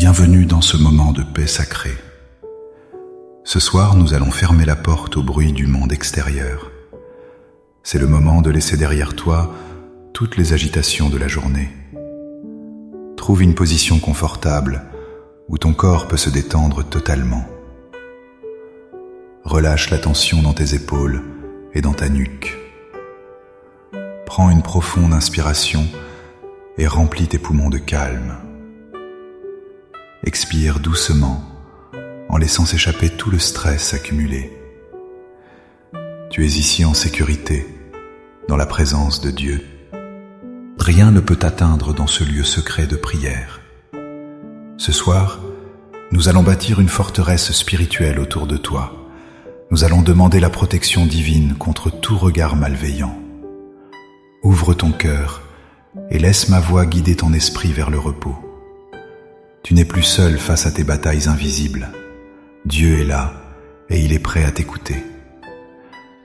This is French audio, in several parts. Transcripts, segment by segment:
Bienvenue dans ce moment de paix sacrée. Ce soir, nous allons fermer la porte au bruit du monde extérieur. C'est le moment de laisser derrière toi toutes les agitations de la journée. Trouve une position confortable où ton corps peut se détendre totalement. Relâche la tension dans tes épaules et dans ta nuque. Prends une profonde inspiration et remplis tes poumons de calme. Expire doucement en laissant s'échapper tout le stress accumulé. Tu es ici en sécurité, dans la présence de Dieu. Rien ne peut t'atteindre dans ce lieu secret de prière. Ce soir, nous allons bâtir une forteresse spirituelle autour de toi. Nous allons demander la protection divine contre tout regard malveillant. Ouvre ton cœur et laisse ma voix guider ton esprit vers le repos. Tu n'es plus seul face à tes batailles invisibles. Dieu est là et il est prêt à t'écouter.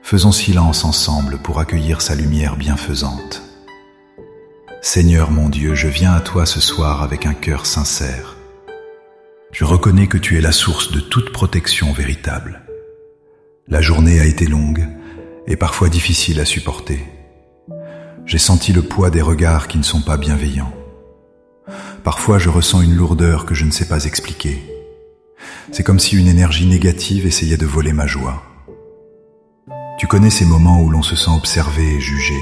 Faisons silence ensemble pour accueillir sa lumière bienfaisante. Seigneur mon Dieu, je viens à toi ce soir avec un cœur sincère. Je reconnais que tu es la source de toute protection véritable. La journée a été longue et parfois difficile à supporter. J'ai senti le poids des regards qui ne sont pas bienveillants. Parfois, je ressens une lourdeur que je ne sais pas expliquer. C'est comme si une énergie négative essayait de voler ma joie. Tu connais ces moments où l'on se sent observé et jugé.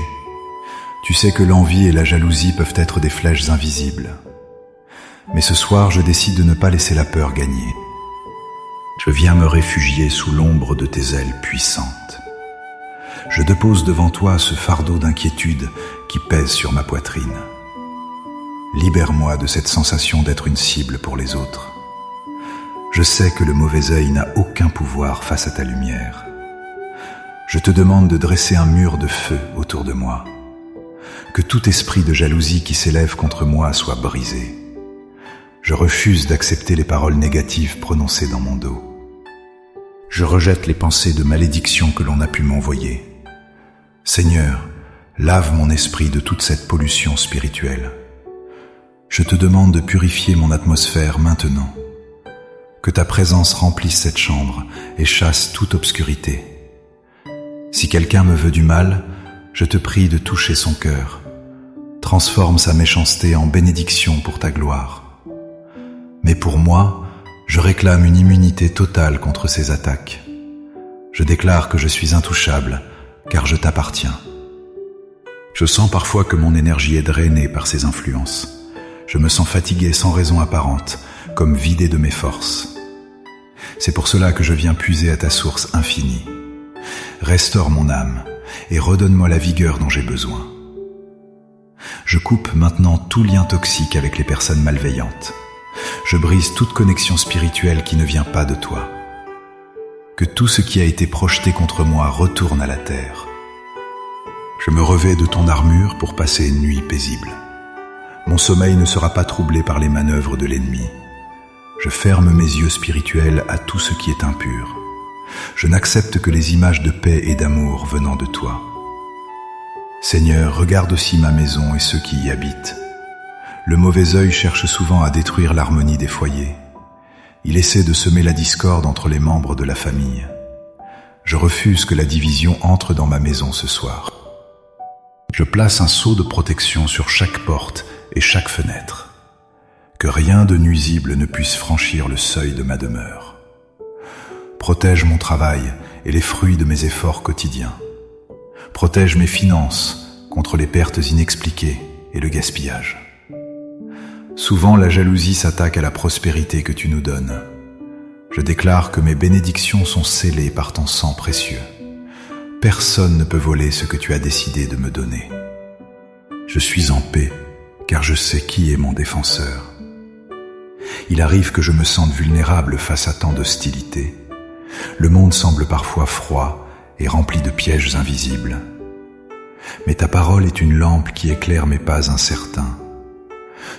Tu sais que l'envie et la jalousie peuvent être des flèches invisibles. Mais ce soir, je décide de ne pas laisser la peur gagner. Je viens me réfugier sous l'ombre de tes ailes puissantes. Je dépose devant toi ce fardeau d'inquiétude qui pèse sur ma poitrine. Libère-moi de cette sensation d'être une cible pour les autres. Je sais que le mauvais œil n'a aucun pouvoir face à ta lumière. Je te demande de dresser un mur de feu autour de moi. Que tout esprit de jalousie qui s'élève contre moi soit brisé. Je refuse d'accepter les paroles négatives prononcées dans mon dos. Je rejette les pensées de malédiction que l'on a pu m'envoyer. Seigneur, lave mon esprit de toute cette pollution spirituelle. Je te demande de purifier mon atmosphère maintenant. Que ta présence remplisse cette chambre et chasse toute obscurité. Si quelqu'un me veut du mal, je te prie de toucher son cœur. Transforme sa méchanceté en bénédiction pour ta gloire. Mais pour moi, je réclame une immunité totale contre ces attaques. Je déclare que je suis intouchable, car je t'appartiens. Je sens parfois que mon énergie est drainée par ces influences. Je me sens fatigué sans raison apparente, comme vidé de mes forces. C'est pour cela que je viens puiser à ta source infinie. Restaure mon âme et redonne-moi la vigueur dont j'ai besoin. Je coupe maintenant tout lien toxique avec les personnes malveillantes. Je brise toute connexion spirituelle qui ne vient pas de toi. Que tout ce qui a été projeté contre moi retourne à la terre. Je me revêts de ton armure pour passer une nuit paisible. Mon sommeil ne sera pas troublé par les manœuvres de l'ennemi. Je ferme mes yeux spirituels à tout ce qui est impur. Je n'accepte que les images de paix et d'amour venant de toi. Seigneur, regarde aussi ma maison et ceux qui y habitent. Le mauvais œil cherche souvent à détruire l'harmonie des foyers. Il essaie de semer la discorde entre les membres de la famille. Je refuse que la division entre dans ma maison ce soir. Je place un sceau de protection sur chaque porte et chaque fenêtre. Que rien de nuisible ne puisse franchir le seuil de ma demeure. Protège mon travail et les fruits de mes efforts quotidiens. Protège mes finances contre les pertes inexpliquées et le gaspillage. Souvent, la jalousie s'attaque à la prospérité que tu nous donnes. Je déclare que mes bénédictions sont scellées par ton sang précieux. Personne ne peut voler ce que tu as décidé de me donner. Je suis en paix, car je sais qui est mon défenseur. Il arrive que je me sente vulnérable face à tant d'hostilité. Le monde semble parfois froid et rempli de pièges invisibles. Mais ta parole est une lampe qui éclaire mes pas incertains.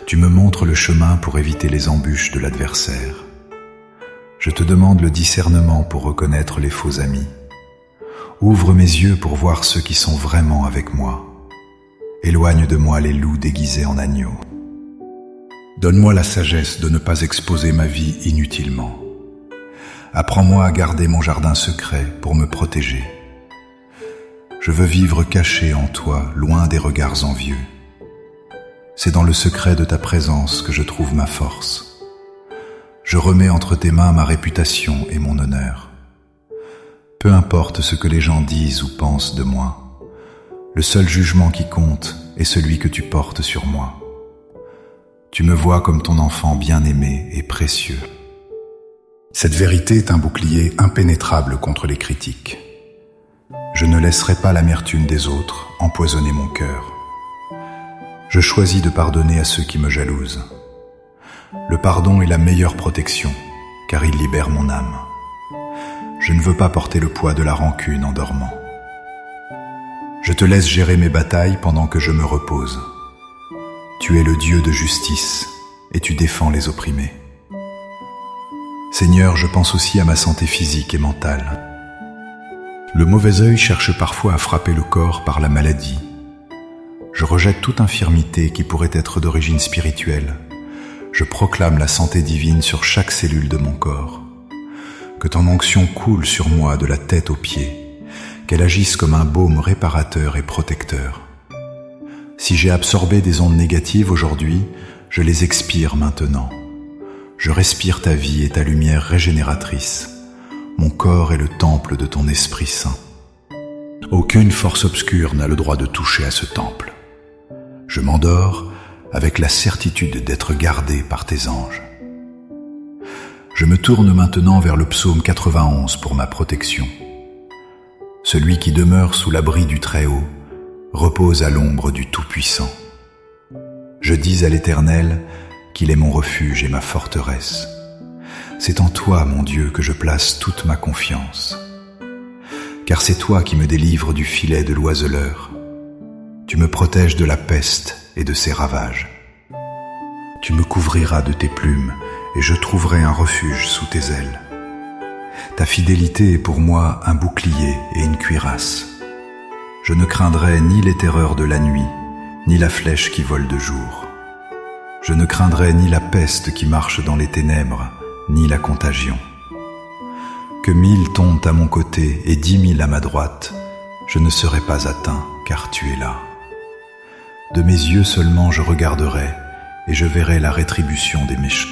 Tu me montres le chemin pour éviter les embûches de l'adversaire. Je te demande le discernement pour reconnaître les faux amis. Ouvre mes yeux pour voir ceux qui sont vraiment avec moi. Éloigne de moi les loups déguisés en agneaux. Donne-moi la sagesse de ne pas exposer ma vie inutilement. Apprends-moi à garder mon jardin secret pour me protéger. Je veux vivre caché en toi, loin des regards envieux. C'est dans le secret de ta présence que je trouve ma force. Je remets entre tes mains ma réputation et mon honneur. Peu importe ce que les gens disent ou pensent de moi, le seul jugement qui compte est celui que tu portes sur moi. Tu me vois comme ton enfant bien-aimé et précieux. Cette vérité est un bouclier impénétrable contre les critiques. Je ne laisserai pas l'amertume des autres empoisonner mon cœur. Je choisis de pardonner à ceux qui me jalousent. Le pardon est la meilleure protection, car il libère mon âme. Je ne veux pas porter le poids de la rancune en dormant. Je te laisse gérer mes batailles pendant que je me repose. Tu es le Dieu de justice et tu défends les opprimés. Seigneur, je pense aussi à ma santé physique et mentale. Le mauvais œil cherche parfois à frapper le corps par la maladie. Je rejette toute infirmité qui pourrait être d'origine spirituelle. Je proclame la santé divine sur chaque cellule de mon corps. Que ton onction coule sur moi de la tête aux pieds, qu'elle agisse comme un baume réparateur et protecteur. Si j'ai absorbé des ondes négatives aujourd'hui, je les expire maintenant. Je respire ta vie et ta lumière régénératrice. Mon corps est le temple de ton Esprit Saint. Aucune force obscure n'a le droit de toucher à ce temple. Je m'endors avec la certitude d'être gardé par tes anges. Je me tourne maintenant vers le psaume 91 pour ma protection. Celui qui demeure sous l'abri du Très-Haut repose à l'ombre du Tout-Puissant. Je dis à l'Éternel qu'il est mon refuge et ma forteresse. C'est en toi, mon Dieu, que je place toute ma confiance. Car c'est toi qui me délivres du filet de l'oiseleur. Tu me protèges de la peste et de ses ravages. Tu me couvriras de tes plumes et je trouverai un refuge sous tes ailes. Ta fidélité est pour moi un bouclier et une cuirasse. Je ne craindrai ni les terreurs de la nuit, ni la flèche qui vole de jour. Je ne craindrai ni la peste qui marche dans les ténèbres, ni la contagion. Que 1000 tombent à mon côté et 10 000 à ma droite, je ne serai pas atteint, car tu es là. De mes yeux seulement je regarderai, et je verrai la rétribution des méchants.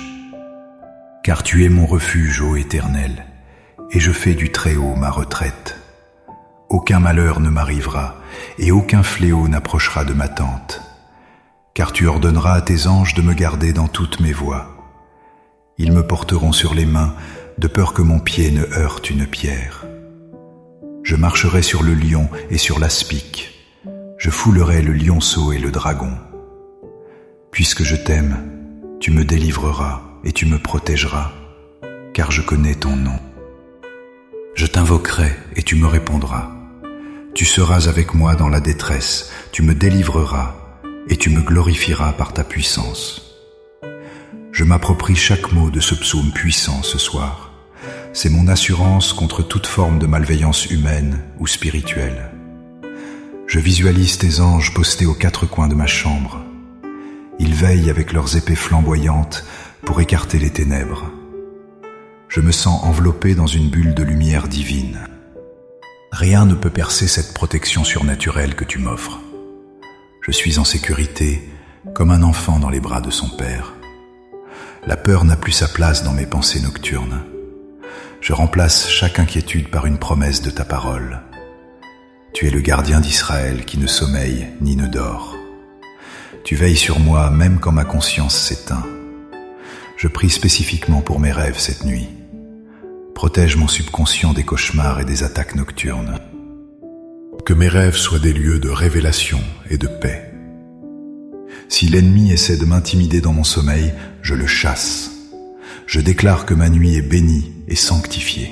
Car tu es mon refuge, ô Éternel, et je fais du Très-Haut ma retraite. Aucun malheur ne m'arrivera, et aucun fléau n'approchera de ma tente. Car tu ordonneras à tes anges de me garder dans toutes mes voies. Ils me porteront sur les mains, de peur que mon pied ne heurte une pierre. Je marcherai sur le lion et sur l'aspic. Je foulerai le lionceau et le dragon. Puisque je t'aime, tu me délivreras et tu me protégeras, car je connais ton nom. Je t'invoquerai et tu me répondras. Tu seras avec moi dans la détresse, tu me délivreras et tu me glorifieras par ta puissance. Je m'approprie chaque mot de ce psaume puissant ce soir. C'est mon assurance contre toute forme de malveillance humaine ou spirituelle. Je visualise tes anges postés aux 4 coins de ma chambre. Ils veillent avec leurs épées flamboyantes pour écarter les ténèbres. Je me sens enveloppé dans une bulle de lumière divine. Rien ne peut percer cette protection surnaturelle que tu m'offres. Je suis en sécurité, comme un enfant dans les bras de son père. La peur n'a plus sa place dans mes pensées nocturnes. Je remplace chaque inquiétude par une promesse de ta parole. Tu es le gardien d'Israël qui ne sommeille ni ne dort. Tu veilles sur moi même quand ma conscience s'éteint. Je prie spécifiquement pour mes rêves cette nuit. Protège mon subconscient des cauchemars et des attaques nocturnes. Que mes rêves soient des lieux de révélation et de paix. Si l'ennemi essaie de m'intimider dans mon sommeil, je le chasse. Je déclare que ma nuit est bénie et sanctifiée.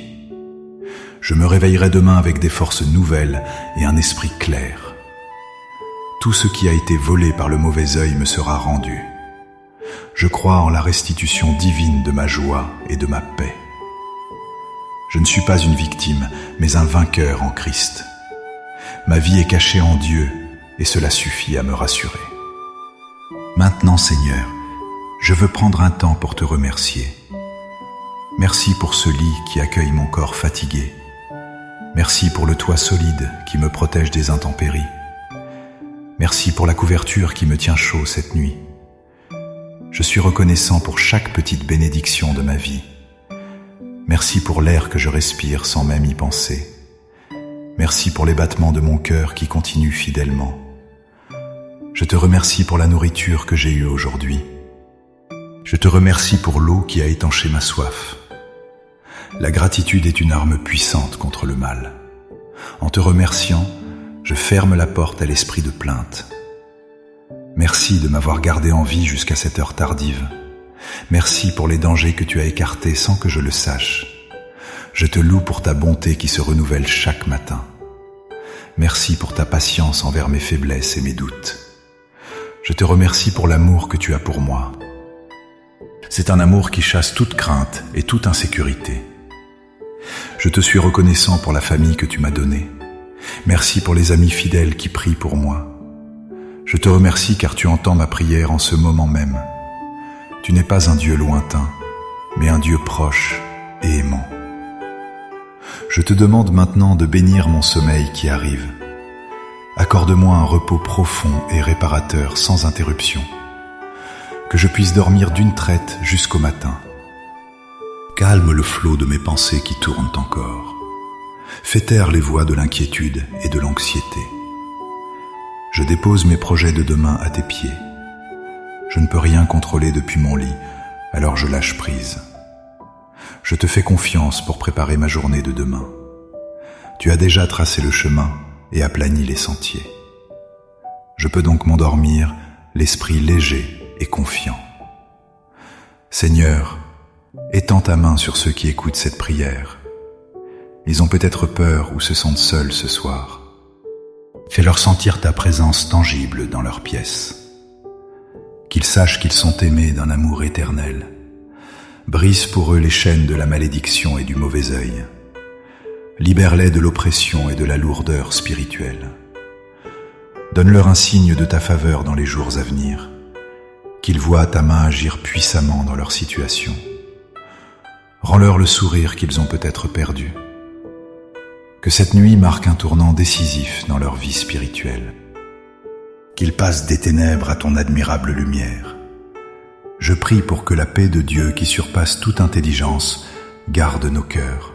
Je me réveillerai demain avec des forces nouvelles et un esprit clair. Tout ce qui a été volé par le mauvais œil me sera rendu. Je crois en la restitution divine de ma joie et de ma paix. Je ne suis pas une victime, mais un vainqueur en Christ. Ma vie est cachée en Dieu, et cela suffit à me rassurer. Maintenant, Seigneur, Je veux prendre un temps pour te remercier. Merci pour ce lit qui accueille mon corps fatigué. Merci pour le toit solide qui me protège des intempéries. Merci pour la couverture qui me tient chaud cette nuit. Je suis reconnaissant pour chaque petite bénédiction de ma vie. Merci pour l'air que je respire sans même y penser. Merci pour les battements de mon cœur qui continuent fidèlement. Je te remercie pour la nourriture que j'ai eue aujourd'hui. Je te remercie pour l'eau qui a étanché ma soif. La gratitude est une arme puissante contre le mal. En te remerciant, je ferme la porte à l'esprit de plainte. Merci de m'avoir gardé en vie jusqu'à cette heure tardive. Merci pour les dangers que tu as écartés sans que je le sache. Je te loue pour ta bonté qui se renouvelle chaque matin. Merci pour ta patience envers mes faiblesses et mes doutes. Je te remercie pour l'amour que tu as pour moi. C'est un amour qui chasse toute crainte et toute insécurité. Je te suis reconnaissant pour la famille que tu m'as donnée. Merci pour les amis fidèles qui prient pour moi. Je te remercie car tu entends ma prière en ce moment même. Tu n'es pas un Dieu lointain, mais un Dieu proche et aimant. Je te demande maintenant de bénir mon sommeil qui arrive. Accorde-moi un repos profond et réparateur sans interruption. Que je puisse dormir d'une traite jusqu'au matin. Calme le flot de mes pensées qui tournent encore. Fais taire les voix de l'inquiétude et de l'anxiété. Je dépose mes projets de demain à tes pieds. Je ne peux rien contrôler depuis mon lit, alors je lâche prise. Je te fais confiance pour préparer ma journée de demain. Tu as déjà tracé le chemin et aplani les sentiers. Je peux donc m'endormir, l'esprit léger et confiant. Seigneur, étends ta main sur ceux qui écoutent cette prière. Ils ont peut-être peur ou se sentent seuls ce soir. Fais-leur sentir ta présence tangible dans leur pièce. Qu'ils sachent qu'ils sont aimés d'un amour éternel. Brise pour eux les chaînes de la malédiction et du mauvais œil. Libère-les de l'oppression et de la lourdeur spirituelle. Donne-leur un signe de ta faveur dans les jours à venir. Qu'ils voient ta main agir puissamment dans leur situation. Rends-leur le sourire qu'ils ont peut-être perdu. Que cette nuit marque un tournant décisif dans leur vie spirituelle. Qu'ils passent des ténèbres à ton admirable lumière. Je prie pour que la paix de Dieu qui surpasse toute intelligence garde nos cœurs.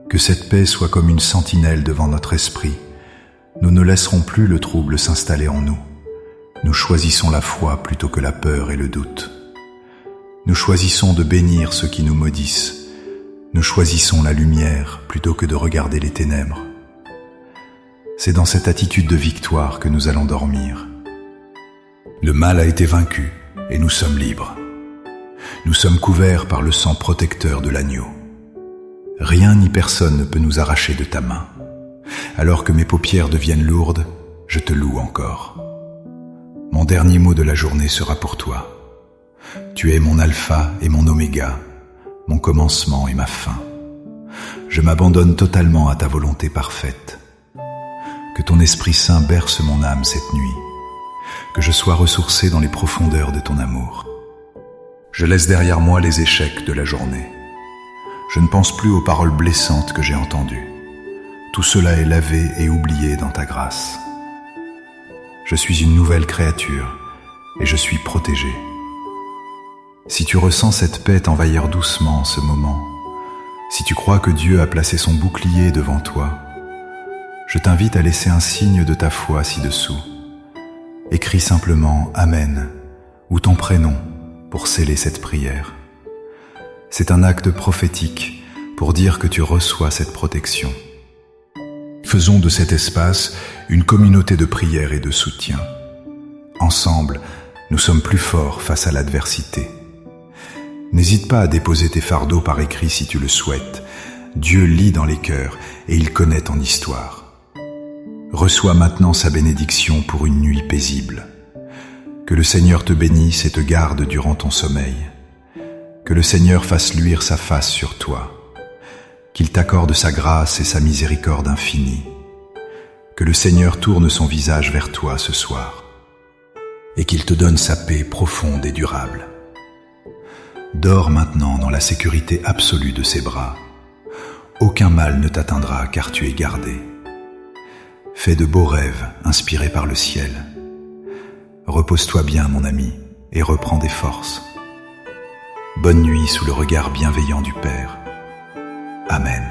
Que cette paix soit comme une sentinelle devant notre esprit. Nous ne laisserons plus le trouble s'installer en nous. Nous choisissons la foi plutôt que la peur et le doute. Nous choisissons de bénir ceux qui nous maudissent. Nous choisissons la lumière plutôt que de regarder les ténèbres. C'est dans cette attitude de victoire que nous allons dormir. Le mal a été vaincu et nous sommes libres. Nous sommes couverts par le sang protecteur de l'agneau. Rien ni personne ne peut nous arracher de ta main. Alors que mes paupières deviennent lourdes, je te loue encore. Mon dernier mot de la journée sera pour toi. Tu es mon alpha et mon oméga, mon commencement et ma fin. Je m'abandonne totalement à ta volonté parfaite. Que ton Esprit Saint berce mon âme cette nuit. Que je sois ressourcé dans les profondeurs de ton amour. Je laisse derrière moi les échecs de la journée. Je ne pense plus aux paroles blessantes que j'ai entendues. Tout cela est lavé et oublié dans ta grâce. Je suis une nouvelle créature et je suis protégé. Si tu ressens cette paix t'envahir doucement en ce moment, si tu crois que Dieu a placé son bouclier devant toi, je t'invite à laisser un signe de ta foi ci-dessous. Écris simplement « Amen » ou ton prénom pour sceller cette prière. C'est un acte prophétique pour dire que tu reçois cette protection. Faisons de cet espace une communauté de prière et de soutien. Ensemble, nous sommes plus forts face à l'adversité. N'hésite pas à déposer tes fardeaux par écrit si tu le souhaites. Dieu lit dans les cœurs et il connaît ton histoire. Reçois maintenant sa bénédiction pour une nuit paisible. Que le Seigneur te bénisse et te garde durant ton sommeil. Que le Seigneur fasse luire sa face sur toi. Qu'il t'accorde sa grâce et sa miséricorde infinie. Que le Seigneur tourne son visage vers toi ce soir. Et qu'il te donne sa paix profonde et durable. Dors maintenant dans la sécurité absolue de ses bras. Aucun mal ne t'atteindra car tu es gardé. Fais de beaux rêves inspirés par le ciel. Repose-toi bien, mon ami, et reprends des forces. Bonne nuit sous le regard bienveillant du Père. Amen.